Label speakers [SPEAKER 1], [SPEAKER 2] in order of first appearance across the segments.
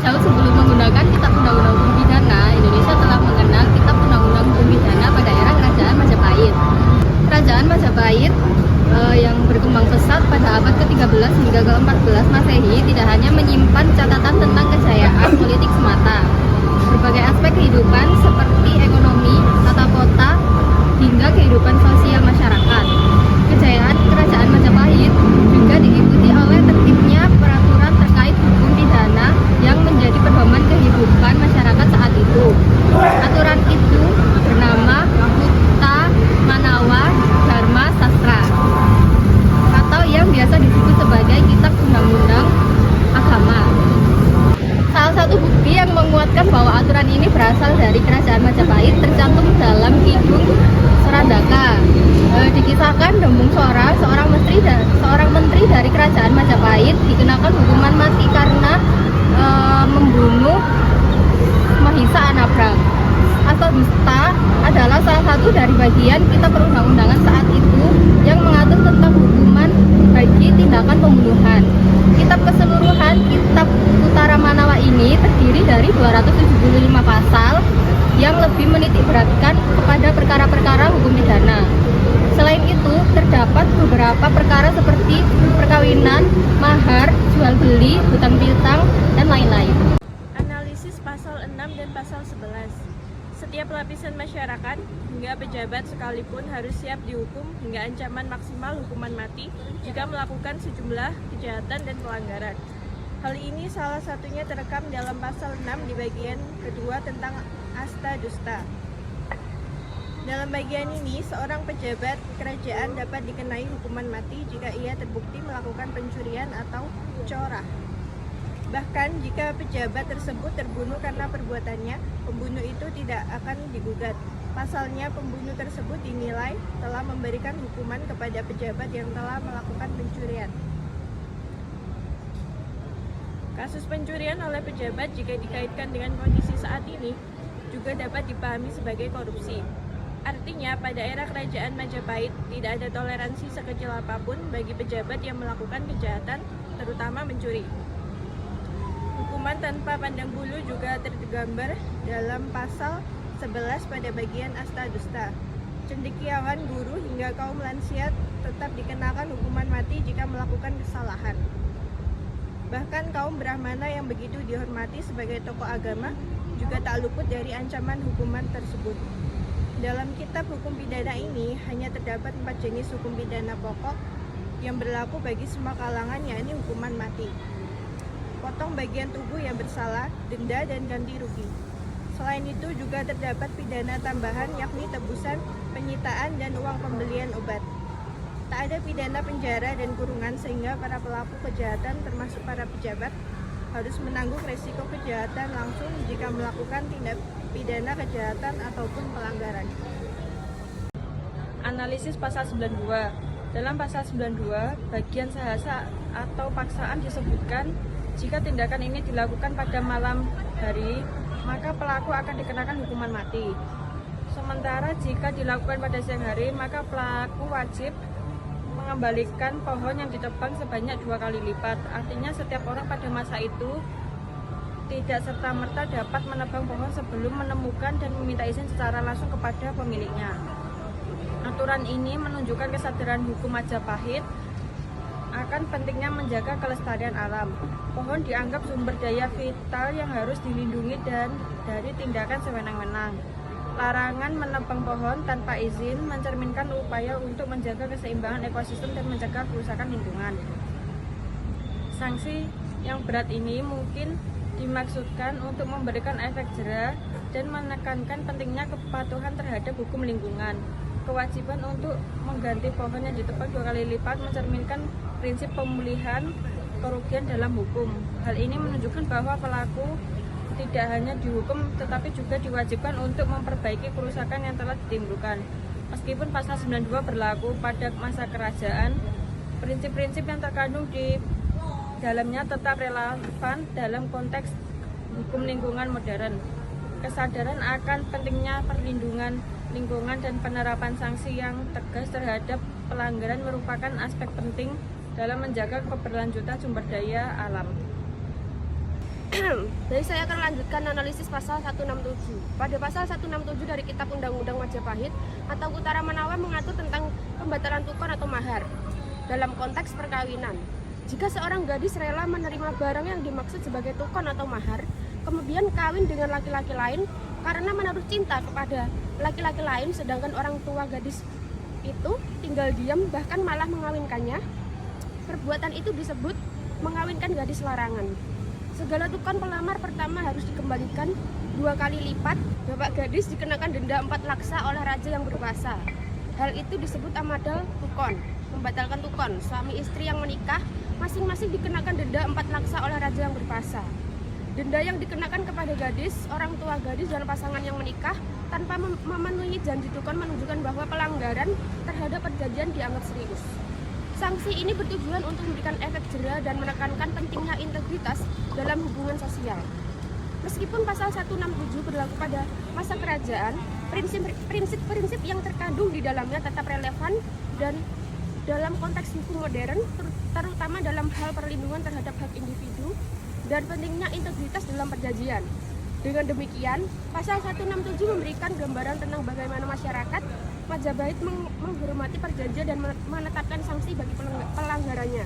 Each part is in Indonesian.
[SPEAKER 1] Jauh sebelum menggunakan Kitab Undang-Undang Hukum Pidana, Indonesia telah mengenal Kitab Undang-Undang Hukum Pidana pada era Kerajaan Majapahit. Kerajaan Majapahit yang berkembang pesat pada abad ke-13 hingga ke-14 Masehi tidak hanya menyimpan catatan tentang kejayaan politik semata. Berbagai aspek kehidupan seperti ekonomi, tata kota, hingga kehidupan sosial masyarakat. Kejayaan Kerajaan Majapahit juga diikuti oleh tertibnya peraturan terkait hukum pidana yang menjadi pedoman kehidupan masyarakat saat itu. Aturan itu bernama Huta Manawa Dharma Sastra, atau yang biasa disebut sebagai Kitab Undang-Undang Agama. Salah satu bukti yang menguatkan bahwa aturan ini berasal dari Kerajaan Majapahit tercantum dalam Kidung Surandaka. Dikisahkan Dembung Sora, seorang menteri dari Kerajaan Majapahit, dikenakan hukuman mati karena membunuh Mahisa Anabrak. Astadusta adalah salah satu dari bagian kitab perundang-undangan saat itu yang mengatur tentang hukuman bagi tindakan pembunuhan. Kitab keseluruhan Kitab Utara Manawa ini terdiri dari 275 pasal yang lebih menitik beratkan kepada perkara-perkara hukum pidana. Selain itu, terdapat beberapa perkara seperti perkawinan, mahar, jual beli, hutang piutang, dan lain-lain.
[SPEAKER 2] Analisis pasal 6 dan pasal 11. Setiap lapisan masyarakat hingga pejabat sekalipun harus siap dihukum hingga ancaman maksimal hukuman mati jika melakukan sejumlah kejahatan dan pelanggaran. Hal ini salah satunya terekam dalam pasal 6 di bagian kedua tentang astadusta. Dalam bagian ini, seorang pejabat kerajaan dapat dikenai hukuman mati jika ia terbukti melakukan pencurian atau corah. Bahkan jika pejabat tersebut terbunuh karena perbuatannya, pembunuh itu tidak akan digugat. Pasalnya, pembunuh tersebut dinilai telah memberikan hukuman kepada pejabat yang telah melakukan pencurian. Kasus pencurian oleh pejabat jika dikaitkan dengan kondisi saat ini juga dapat dipahami sebagai korupsi. Artinya, pada era Kerajaan Majapahit tidak ada toleransi sekecil apapun bagi pejabat yang melakukan kejahatan, terutama mencuri. Hukuman tanpa pandang bulu juga tergambar dalam pasal 11 pada bagian astadusta. Cendekiawan, guru, hingga kaum lansia tetap dikenakan hukuman mati jika melakukan kesalahan. Bahkan kaum Brahmana yang begitu dihormati sebagai tokoh agama juga tak luput dari ancaman hukuman tersebut. Dalam kitab hukum pidana ini hanya terdapat 4 jenis hukum pidana pokok yang berlaku bagi semua kalangan, yakni hukuman mati, potong bagian tubuh yang bersalah, denda, dan ganti rugi. Selain itu juga terdapat pidana tambahan, yakni tebusan, penyitaan, dan uang pembelian obat. Tak ada pidana penjara dan kurungan sehingga para pelaku kejahatan termasuk para pejabat harus menanggung resiko kejahatan langsung jika melakukan tindak pidana kejahatan ataupun pelanggaran.
[SPEAKER 3] Analisis pasal 92. Dalam pasal 92, bagian sahasa atau paksaan disebutkan jika tindakan ini dilakukan pada malam hari, maka pelaku akan dikenakan hukuman mati. Sementara jika dilakukan pada siang hari, maka pelaku wajib mengembalikan pohon yang ditebang sebanyak 2 kali lipat. Artinya setiap orang pada masa itu tidak serta-merta dapat menebang pohon sebelum menemukan dan meminta izin secara langsung kepada pemiliknya. Aturan ini menunjukkan kesadaran hukum Majapahit akan pentingnya menjaga kelestarian alam. Pohon dianggap sumber daya vital yang harus dilindungi dan dari tindakan sewenang-wenang. Larangan menebang pohon tanpa izin mencerminkan upaya untuk menjaga keseimbangan ekosistem dan mencegah kerusakan lingkungan. Sanksi yang berat ini mungkin dimaksudkan untuk memberikan efek jera dan menekankan pentingnya kepatuhan terhadap hukum lingkungan. Kewajiban untuk mengganti pohon yang ditebang 2 kali lipat mencerminkan prinsip pemulihan kerugian dalam hukum. Hal ini menunjukkan bahwa pelaku tidak hanya dihukum tetapi juga diwajibkan untuk memperbaiki kerusakan yang telah ditimbulkan. Meskipun pasal 92 berlaku pada masa kerajaan, prinsip-prinsip yang terkandung di dalamnya tetap relevan dalam konteks hukum lingkungan modern. Kesadaran akan pentingnya perlindungan lingkungan dan penerapan sanksi yang tegas terhadap pelanggaran merupakan aspek penting dalam menjaga keberlanjutan sumber daya alam.
[SPEAKER 4] Jadi saya akan lanjutkan analisis pasal 167. Pada pasal 167 dari Kitab Undang-Undang Majapahit atau Utara Manawa mengatur tentang pembatalan tukon atau mahar dalam konteks perkawinan. Jika seorang gadis rela menerima barang yang dimaksud sebagai tukon atau mahar, kemudian kawin dengan laki-laki lain karena menaruh cinta kepada laki-laki lain, sedangkan orang tua gadis itu tinggal diam bahkan malah mengawinkannya, perbuatan itu disebut mengawinkan gadis larangan. Segala tukon pelamar pertama harus dikembalikan 2 kali lipat. Bapak gadis dikenakan denda 4 laksa oleh raja yang berkuasa. Hal itu disebut amadal tukon, membatalkan tukon. Suami istri yang menikah masing-masing dikenakan denda 4 laksa oleh raja yang berkuasa. Denda yang dikenakan kepada gadis, orang tua gadis dan pasangan yang menikah tanpa memenuhi janji tukon menunjukkan bahwa pelanggaran terhadap perjanjian dianggap serius. Sanksi ini bertujuan untuk memberikan efek jera dan menekankan pentingnya integritas dalam hubungan sosial. Meskipun pasal 167 berlaku pada masa kerajaan, prinsip-prinsip yang terkandung di dalamnya tetap relevan dan dalam konteks hukum modern, terutama dalam hal perlindungan terhadap hak individu dan pentingnya integritas dalam perjanjian. Dengan demikian, pasal 167 memberikan gambaran tentang bagaimana masyarakat Majapahit menghormati perjanjian dan menetapkan sanksi bagi pelanggarannya.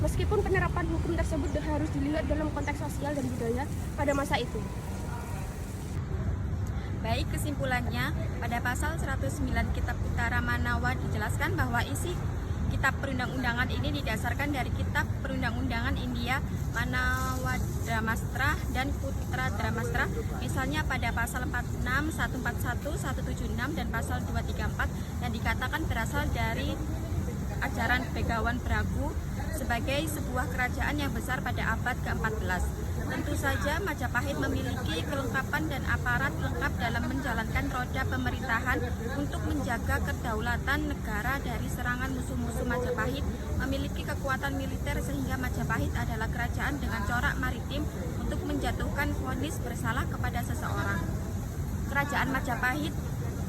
[SPEAKER 4] Meskipun penerapan hukum tersebut harus dilihat dalam konteks sosial dan budaya pada masa itu.
[SPEAKER 5] Baik, kesimpulannya, pada pasal 109 Kitab Utara Manawa dijelaskan bahwa isi Kitab Perundang-undangan ini didasarkan dari Kitab Perundang-undangan India, Manawa Dramastra, dan Putra Dramastra. Misalnya pada pasal 46, 141, 176, dan pasal 234 yang dikatakan berasal dari ajaran Begawan Bragu sebagai sebuah kerajaan yang besar pada abad ke-14. Tentu saja Majapahit memiliki kelengkapan dan aparat lengkap dalam menjalankan roda pemerintahan untuk menjaga kedaulatan negara dari serangan musuh-musuh. Majapahit memiliki kekuatan militer sehingga Majapahit adalah kerajaan dengan corak maritim untuk menjatuhkan vonis bersalah kepada seseorang. Kerajaan Majapahit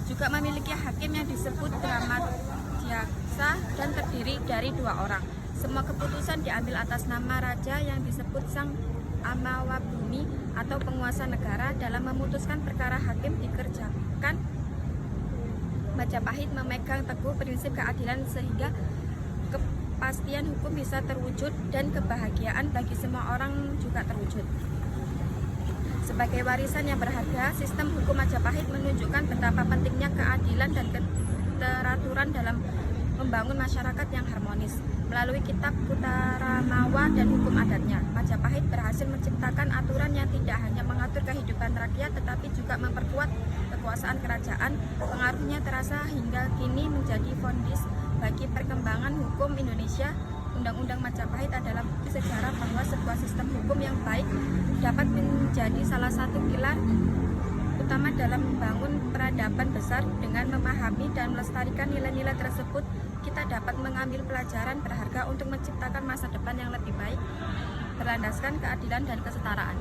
[SPEAKER 5] juga memiliki hakim yang disebut Dramadyaksa dan terdiri dari 2 orang. Semua keputusan diambil atas nama raja yang disebut Sang Amawabumi atau penguasa negara. Dalam memutuskan perkara hakim dikerjakan. Majapahit memegang teguh prinsip keadilan sehingga kepastian hukum bisa terwujud dan kebahagiaan bagi semua orang juga terwujud. Sebagai warisan yang berharga, sistem hukum Majapahit menunjukkan betapa pentingnya keadilan dan keteraturan dalam membangun masyarakat yang harmonis. Melalui Kitab Utara Manawa dan hukum adatnya, Majapahit berhasil menciptakan aturan yang tidak hanya mengatur kehidupan rakyat tetapi juga memperkuat kekuasaan kerajaan. Pengaruhnya terasa hingga kini menjadi fondis bagi perkembangan hukum Indonesia. Undang-Undang Majapahit adalah bukti sejarah bahwa sebuah sistem hukum yang baik dapat menjadi salah satu pilar utama dalam membangun peradaban besar. Dengan memahami dan melestarikan nilai-nilai tersebut, kita dapat mengambil pelajaran berharga untuk menciptakan masa depan yang lebih baik, berlandaskan keadilan dan kesetaraan.